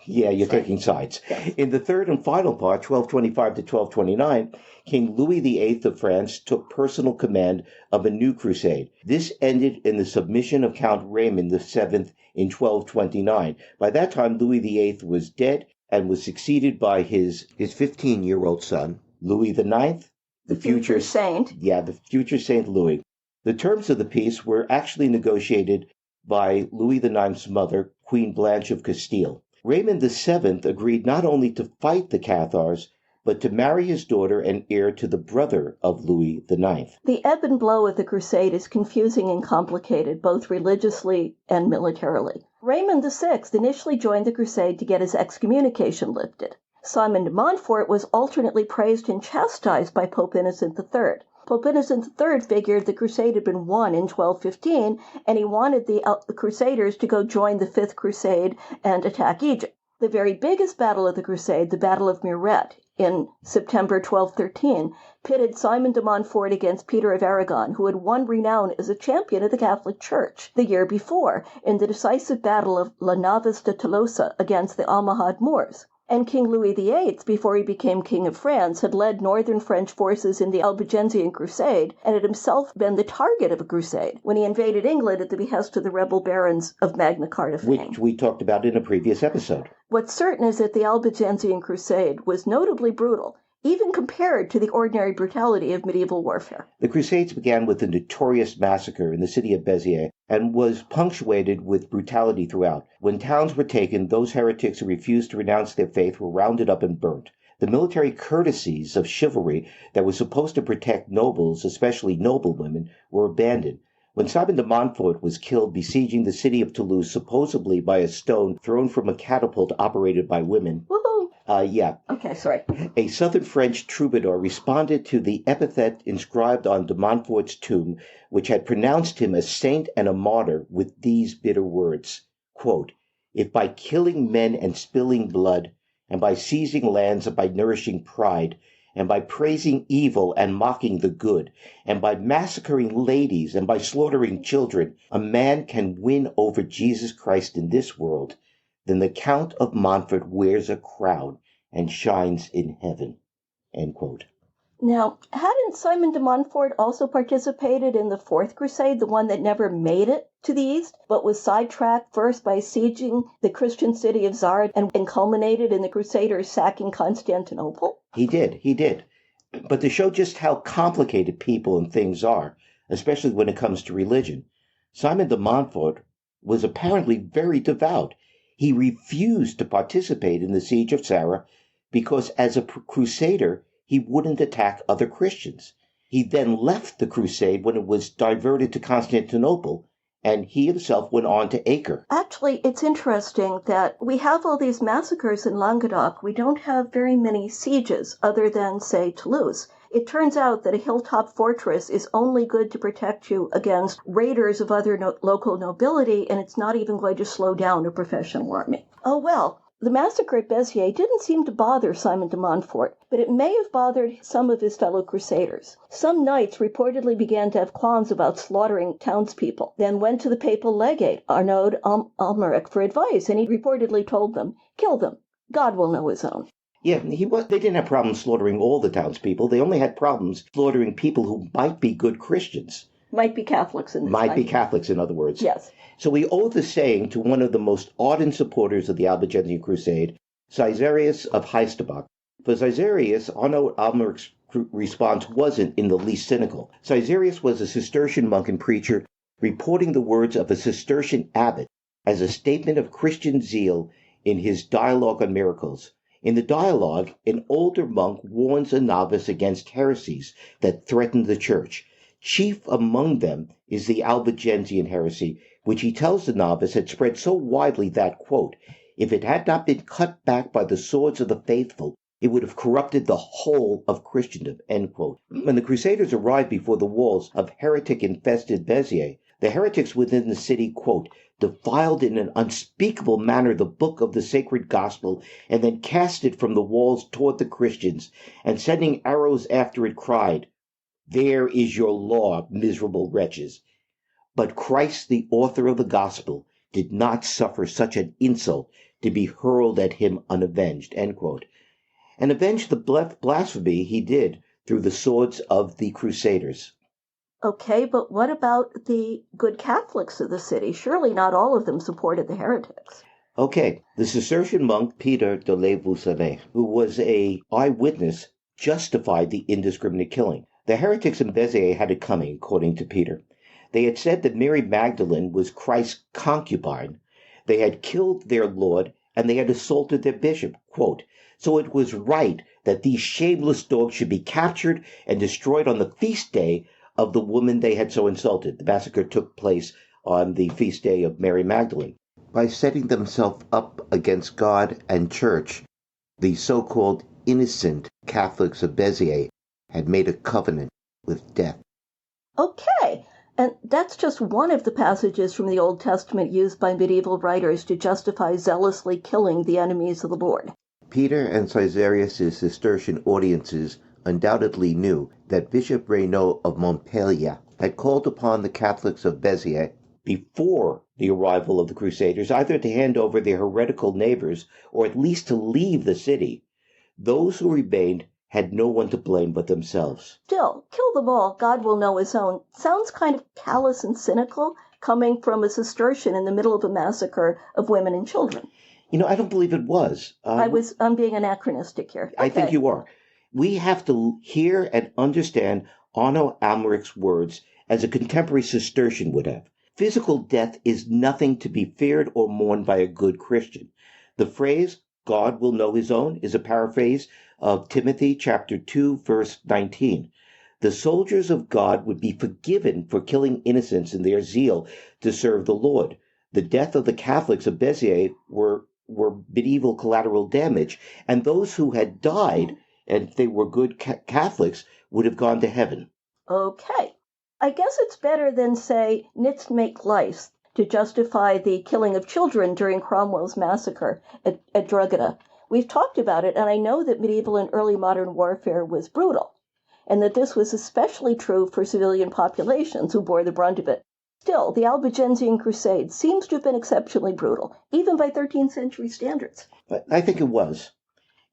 You're taking sides. Yes. In the third and final part, 1225 to 1229, King Louis VIII of France took personal command of a new crusade. This ended in the submission of Count Raymond VII in 1229. By that time, Louis VIII was dead and was succeeded by his 15-year-old son, Louis IX, the future saint. Yeah, the future Saint Louis. The terms of the peace were actually negotiated by Louis IX's mother, Queen Blanche of Castile. Raymond VII agreed not only to fight the Cathars, but to marry his daughter and heir to the brother of Louis IX. The ebb and flow of the crusade is confusing and complicated, both religiously and militarily. Raymond VI initially joined the crusade to get his excommunication lifted. Simon de Montfort was alternately praised and chastised by Pope Innocent III. Pope Innocent III figured the crusade had been won in 1215, and he wanted the Crusaders to go join the Fifth Crusade and attack Egypt. The very biggest battle of the crusade, the Battle of Muret, in September 1213, pitted Simon de Montfort against Peter of Aragon, who had won renown as a champion of the Catholic Church the year before in the decisive Battle of La Navas de Tolosa against the Almohad Moors. And King Louis VIII, before he became King of France, had led northern French forces in the Albigensian Crusade and had himself been the target of a crusade when he invaded England at the behest of the rebel barons of Magna Carta fame. Which we talked about in a previous episode. What's certain is that the Albigensian Crusade was notably brutal, even compared to the ordinary brutality of medieval warfare. The Crusades began with a notorious massacre in the city of Béziers and was punctuated with brutality throughout. When towns were taken, those heretics who refused to renounce their faith were rounded up and burnt. The military courtesies of chivalry that were supposed to protect nobles, especially noblewomen, were abandoned. When Simon de Montfort was killed besieging the city of Toulouse, supposedly by a stone thrown from a catapult operated by women, Woohoo! Okay, sorry. A southern French troubadour responded to the epithet inscribed on de Montfort's tomb, which had pronounced him a saint and a martyr, with these bitter words, quote, "If by killing men and spilling blood, and by seizing lands and by nourishing pride, and by praising evil and mocking the good, and by massacring ladies and by slaughtering children, a man can win over Jesus Christ in this world, then the Count of Montfort wears a crown and shines in heaven." End quote. Now, hadn't Simon de Montfort also participated in the Fourth Crusade, the one that never made it to the east, but was sidetracked first by sieging the Christian city of Zara and culminated in the Crusaders sacking Constantinople? He did. But to show just how complicated people and things are, especially when it comes to religion, Simon de Montfort was apparently very devout. He refused to participate in the siege of Zara because as a crusader, he wouldn't attack other Christians. He then left the crusade when it was diverted to Constantinople, and he himself went on to Acre. Actually, it's interesting that we have all these massacres in Languedoc. We don't have very many sieges other than, say, Toulouse. It turns out that a hilltop fortress is only good to protect you against raiders of other local nobility, and it's not even going to slow down a professional army. Oh well. The massacre at Béziers didn't seem to bother Simon de Montfort, but it may have bothered some of his fellow crusaders. Some knights reportedly began to have qualms about slaughtering townspeople, then went to the papal legate, Arnaud Almeric, for advice, and he reportedly told them, "Kill them. God will know his own." Yeah, they didn't have problems slaughtering all the townspeople. They only had problems slaughtering people who might be good Christians. Might be Catholics in this Might be Catholics, in other words. Yes. So we owe the saying to one of the most ardent supporters of the Albigensian Crusade, Caesarius of Heisterbach. For Caesarius, Arnaud Almeric's response wasn't in the least cynical. Caesarius was a Cistercian monk and preacher, reporting the words of a Cistercian abbot as a statement of Christian zeal in his Dialogue on Miracles. In the dialogue, an older monk warns a novice against heresies that threaten the church. Chief among them is the Albigensian heresy, which he tells the novice had spread so widely that, quote, if it had not been cut back by the swords of the faithful, it would have corrupted the whole of Christendom, end quote. When the Crusaders arrived before the walls of heretic-infested Béziers, the heretics within the city, quote, defiled in an unspeakable manner the book of the sacred gospel, and then cast it from the walls toward the Christians, and sending arrows after it cried, there is your law, miserable wretches. But Christ, the author of the gospel, did not suffer such an insult to be hurled at him unavenged, end quote. And avenge the blasphemy he did through the swords of the Crusaders. Okay, but what about the good Catholics of the city? Surely not all of them supported the heretics. Okay, the Cistercian monk Peter de Lévoussevin, who was an eyewitness, justified the indiscriminate killing. The heretics in Béziers had it coming, according to Peter. They had said that Mary Magdalene was Christ's concubine. They had killed their Lord, and they had assaulted their bishop, quote, so it was right that these shameless dogs should be captured and destroyed on the feast day of the woman they had so insulted. The massacre took place on the feast day of Mary Magdalene. By setting themselves up against God and church, the so-called innocent Catholics of Béziers had made a covenant with death. Okay, and that's just one of the passages from the Old Testament used by medieval writers to justify zealously killing the enemies of the Lord. Peter and Caesarius' Cistercian audiences undoubtedly knew that Bishop Reynaud of Montpellier had called upon the Catholics of Béziers before the arrival of the Crusaders either to hand over their heretical neighbors or at least to leave the city. Those who remained had no one to blame but themselves. Still, kill them all, God will know his own. Sounds kind of callous and cynical, coming from a Cistercian in the middle of a massacre of women and children. You know, I don't believe it was. I'm being anachronistic here. Okay. I think you are. We have to hear and understand Arno Almeric's words as a contemporary Cistercian would have. Physical death is nothing to be feared or mourned by a good Christian. The phrase, God will know his own, is a paraphrase of Timothy chapter 2, verse 19. The soldiers of God would be forgiven for killing innocents in their zeal to serve the Lord. The death of the Catholics of Béziers were medieval collateral damage, and those who had died, and they were good Catholics, would have gone to heaven. Okay. I guess it's better than, say, nits make lice to justify the killing of children during Cromwell's massacre at Drogheda. We've talked about it, and I know that medieval and early modern warfare was brutal, and that this was especially true for civilian populations who bore the brunt of it. Still, the Albigensian Crusade seems to have been exceptionally brutal, even by 13th century standards. I think it was.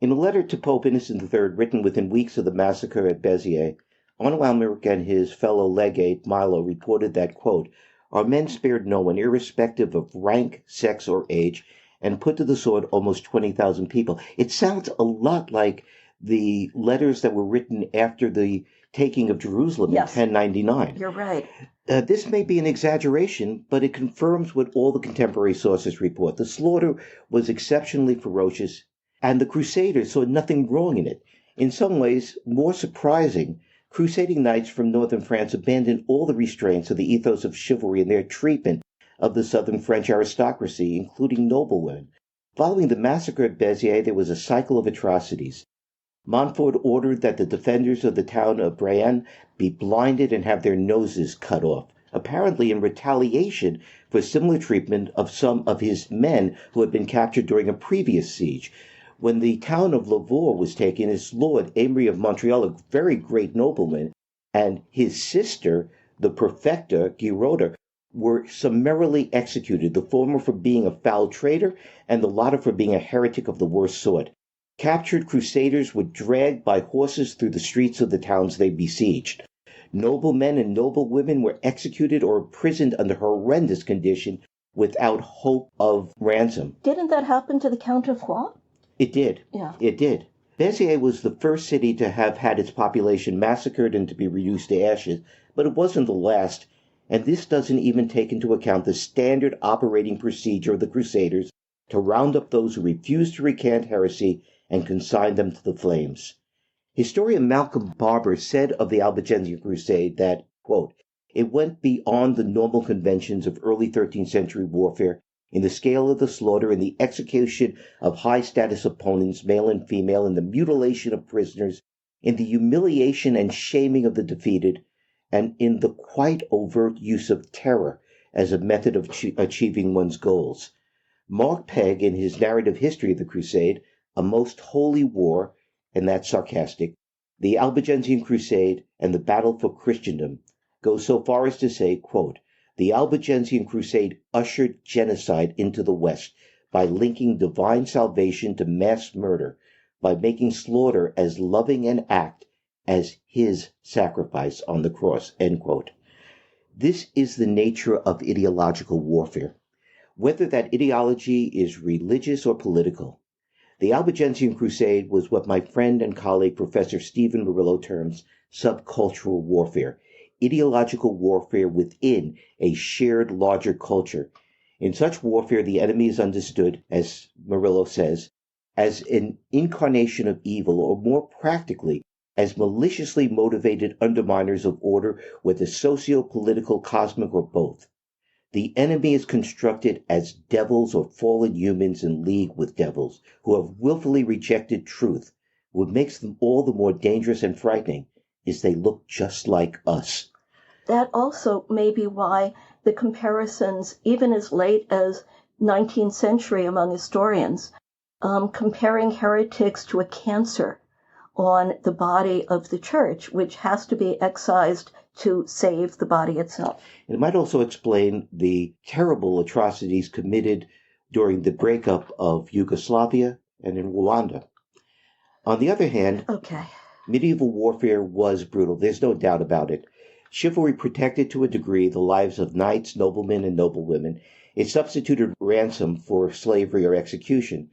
In a letter to Pope Innocent III written within weeks of the massacre at Béziers, Arno Almeric and his fellow legate Milo reported that, quote, our men spared no one, irrespective of rank, sex, or age, and put to the sword almost 20,000 people. It sounds a lot like the letters that were written after the taking of Jerusalem in 1099. You're right. This may be an exaggeration, but it confirms what all the contemporary sources report. The slaughter was exceptionally ferocious, and the Crusaders saw nothing wrong in it. In some ways, more surprising, crusading knights from northern France abandoned all the restraints of the ethos of chivalry in their treatment of the southern French aristocracy, including noblewomen. Following the massacre at Béziers, there was a cycle of atrocities. Montfort ordered that the defenders of the town of Brienne be blinded and have their noses cut off, apparently in retaliation for similar treatment of some of his men who had been captured during a previous siege. When the town of Lavaux was taken, his lord, Aymeri of Montreal, a very great nobleman, and his sister, the Prefecta, Giroda, were summarily executed, the former for being a foul traitor and the latter for being a heretic of the worst sort. Captured crusaders were dragged by horses through the streets of the towns they besieged. Noblemen and noblewomen were executed or imprisoned under horrendous conditions without hope of ransom. Didn't that happen to the Count of Foix? It did. Yeah. It did. Béziers was the first city to have had its population massacred and to be reduced to ashes, but it wasn't the last, and this doesn't even take into account the standard operating procedure of the Crusaders to round up those who refused to recant heresy and consign them to the flames. Historian Malcolm Barber said of the Albigensian Crusade that, Quote, "It went beyond the normal conventions of early 13th century warfare in the scale of the slaughter, in the execution of high-status opponents, male and female, in the mutilation of prisoners, in the humiliation and shaming of the defeated, and in the quite overt use of terror as a method of achieving one's goals." Mark Pegg, in his narrative history of the Crusade, "A Most Holy War," and that's sarcastic, "The Albigensian Crusade and the Battle for Christendom," goes so far as to say, quote, "The Albigensian Crusade ushered genocide into the West by linking divine salvation to mass murder, by making slaughter as loving an act as his sacrifice on the cross," end quote. This is the nature of ideological warfare, whether that ideology is religious or political. The Albigensian Crusade was what my friend and colleague Professor Stephen Murillo terms subcultural warfare, ideological warfare within a shared larger culture. In such warfare, the enemy is understood, as Murillo says, as an incarnation of evil, or more practically, as maliciously motivated underminers of order, whether socio-political, cosmic, or both. The enemy is constructed as devils or fallen humans in league with devils, who have willfully rejected truth. What makes them all the more dangerous and frightening is they look just like us. That also may be why the comparisons, even as late as 19th century among historians, comparing heretics to a cancer on the body of the church, which has to be excised to save the body itself. It might also explain the terrible atrocities committed during the breakup of Yugoslavia and in Rwanda. On the other hand, medieval warfare was brutal. There's no doubt about it. Chivalry protected to a degree the lives of knights, noblemen, and noblewomen. It substituted ransom for slavery or execution.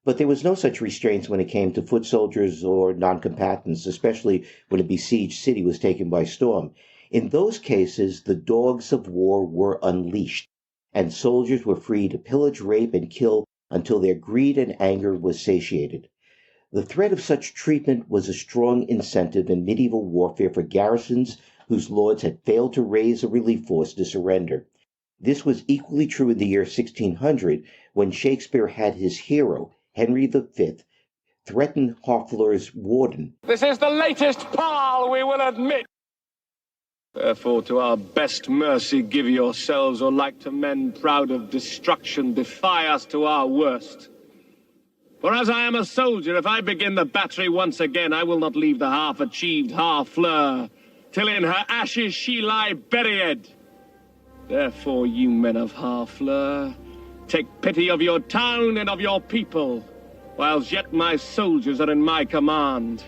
But there was no such restraints when it came to foot soldiers or non-combatants, especially when a besieged city was taken by storm. In those cases, the dogs of war were unleashed, and soldiers were free to pillage, rape, and kill until their greed and anger was satiated. The threat of such treatment was a strong incentive in medieval warfare for garrisons whose lords had failed to raise a relief force to surrender. This was equally true in the year 1600, when Shakespeare had his hero, Henry V, threaten Harfleur's warden. "This is the latest Papal, we will admit. Therefore, to our best mercy give yourselves, or like to men proud of destruction, defy us to our worst. For as I am a soldier, if I begin the battery once again, I will not leave the half-achieved Harfleur, till in her ashes she lie buried. Therefore, you men of Harfleur, take pity of your town and of your people, whiles yet my soldiers are in my command,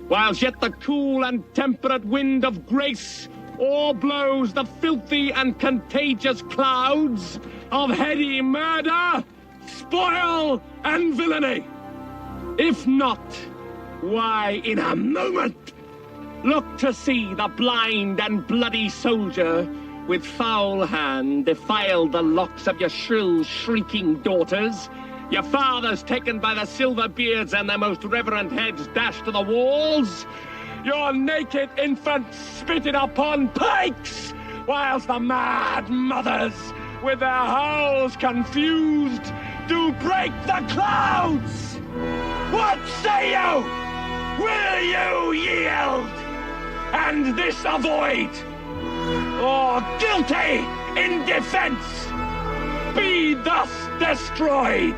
whiles yet the cool and temperate wind of grace o'erblows the filthy and contagious clouds of heady murder, spoil, and villainy. If not, why, in a moment, look to see the blind and bloody soldier with foul hand defile the locks of your shrill, shrieking daughters, your fathers taken by the silver beards and their most reverend heads dashed to the walls, your naked infants spitted upon pikes, whilst the mad mothers, with their howls confused, do break the clouds. What say you? Will you yield, and this avoid? Or guilty in defense, be thus destroyed?"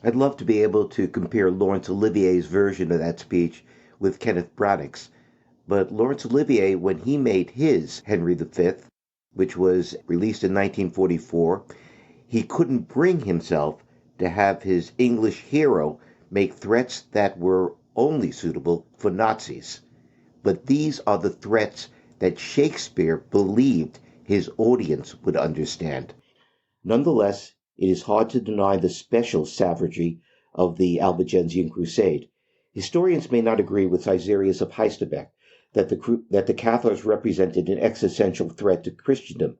I'd love to be able to compare Laurence Olivier's version of that speech with Kenneth Branagh's, but Laurence Olivier, when he made his Henry V, which was released in 1944, he couldn't bring himself to have his English hero make threats that were only suitable for Nazis. But these are the threats that Shakespeare believed his audience would understand. Nonetheless, it is hard to deny the special savagery of the Albigensian Crusade. Historians may not agree with Caesarius of Heistebeck that the Cathars represented an existential threat to Christendom,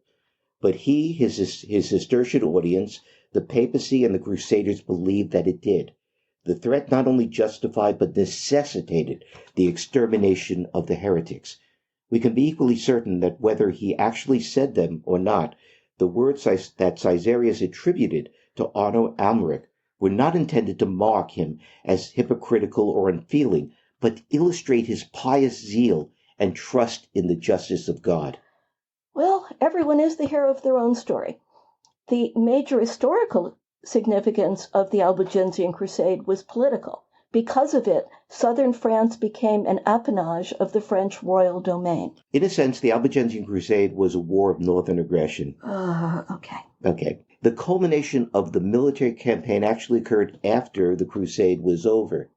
but he, his Cistercian audience, the papacy, and the Crusaders believed that it did. The threat not only justified but necessitated the extermination of the heretics. We can be equally certain that whether he actually said them or not, the words that Caesarius attributed to Otto Almeric were not intended to mark him as hypocritical or unfeeling, but illustrate his pious zeal and trust in the justice of God. Well, everyone is the hero of their own story. The major historical significance of the Albigensian Crusade was political. Because of it, southern France became an appanage of the French royal domain. In a sense, the Albigensian Crusade was a war of northern aggression. Okay. The culmination of the military campaign actually occurred after the crusade was over.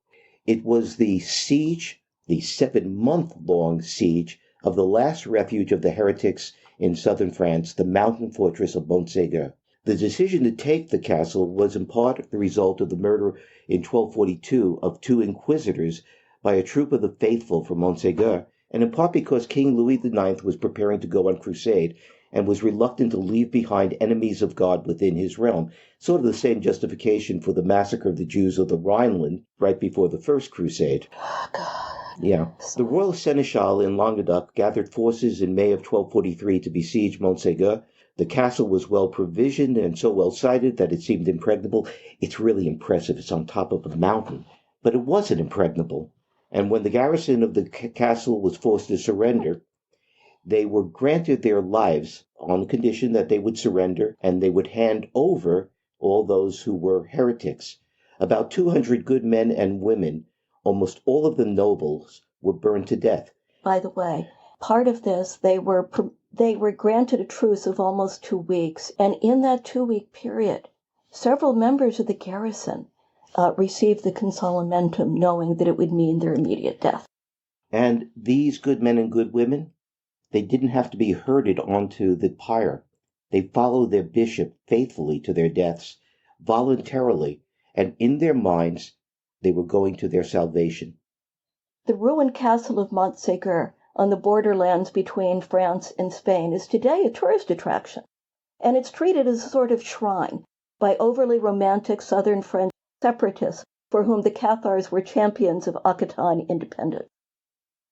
It was the siege, the 7-month-long siege of the last refuge of the heretics in southern France, the mountain fortress of Montségur. The decision to take the castle was in part the result of the murder in 1242 of 2 inquisitors by a troop of the faithful from Montségur, and in part because King Louis IX was preparing to go on crusade and was reluctant to leave behind enemies of God within his realm, sort of the same justification for the massacre of the Jews of the Rhineland right before the First Crusade. Oh, God. Yeah. The royal seneschal in Languedoc gathered forces in May of 1243 to besiege Montségur. The castle was well provisioned and so well sited that it seemed impregnable. It's really impressive. It's on top of a mountain. But it wasn't impregnable. And when the garrison of the castle was forced to surrender, they were granted their lives on the condition that they would surrender and they would hand over all those who were heretics. About 200 good men and women, almost all of them nobles, were burned to death. By the way, part of this, they were granted a truce of almost 2 weeks, and in that 2-week period, several members of the garrison received the consolamentum, knowing that it would mean their immediate death. And these good men and good women, they didn't have to be herded onto the pyre. They followed their bishop faithfully to their deaths, voluntarily, and in their minds, they were going to their salvation. The ruined castle of Montségur on the borderlands between France and Spain is today a tourist attraction, and it's treated as a sort of shrine by overly romantic southern French separatists for whom the Cathars were champions of Occitan independence.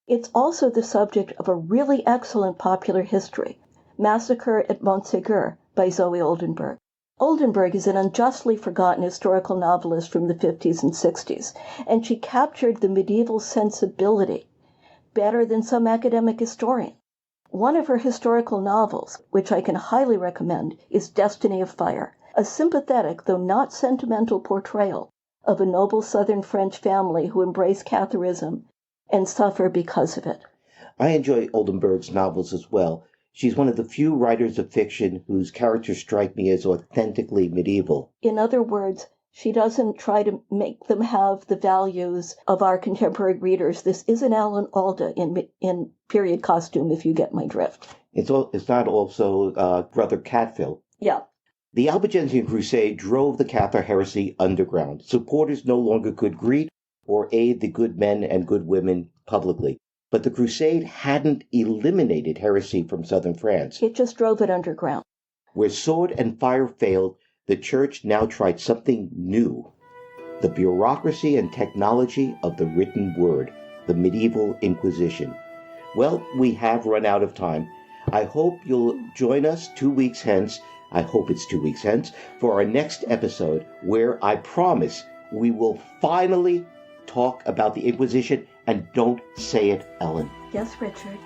It's also the subject of a really excellent popular history, Massacre at Montségur by Zoe Oldenburg. Oldenburg is an unjustly forgotten historical novelist from the 50s and 60s, and she captured the medieval sensibility better than some academic historians. One of her historical novels, which I can highly recommend, is Destiny of Fire, a sympathetic, though not sentimental portrayal of a noble southern French family who embrace Catharism and suffer because of it. I enjoy Oldenburg's novels as well. She's one of the few writers of fiction whose characters strike me as authentically medieval. In other words, she doesn't try to make them have the values of our contemporary readers. This isn't Alan Alda in period costume, if you get my drift. It's not also Brother Catfill. Yeah. The Albigensian Crusade drove the Cathar heresy underground. Supporters no longer could greet or aid the good men and good women publicly. But the crusade hadn't eliminated heresy from southern France. It just drove it underground. Where sword and fire failed, the church now tried something new. The bureaucracy and technology of the written word, the medieval Inquisition. Well, we have run out of time. I hope you'll join us 2 weeks hence. I hope it's 2 weeks hence for our next episode, where I promise we will finally talk about the Inquisition. And don't say it, Ellen. Yes, Richard.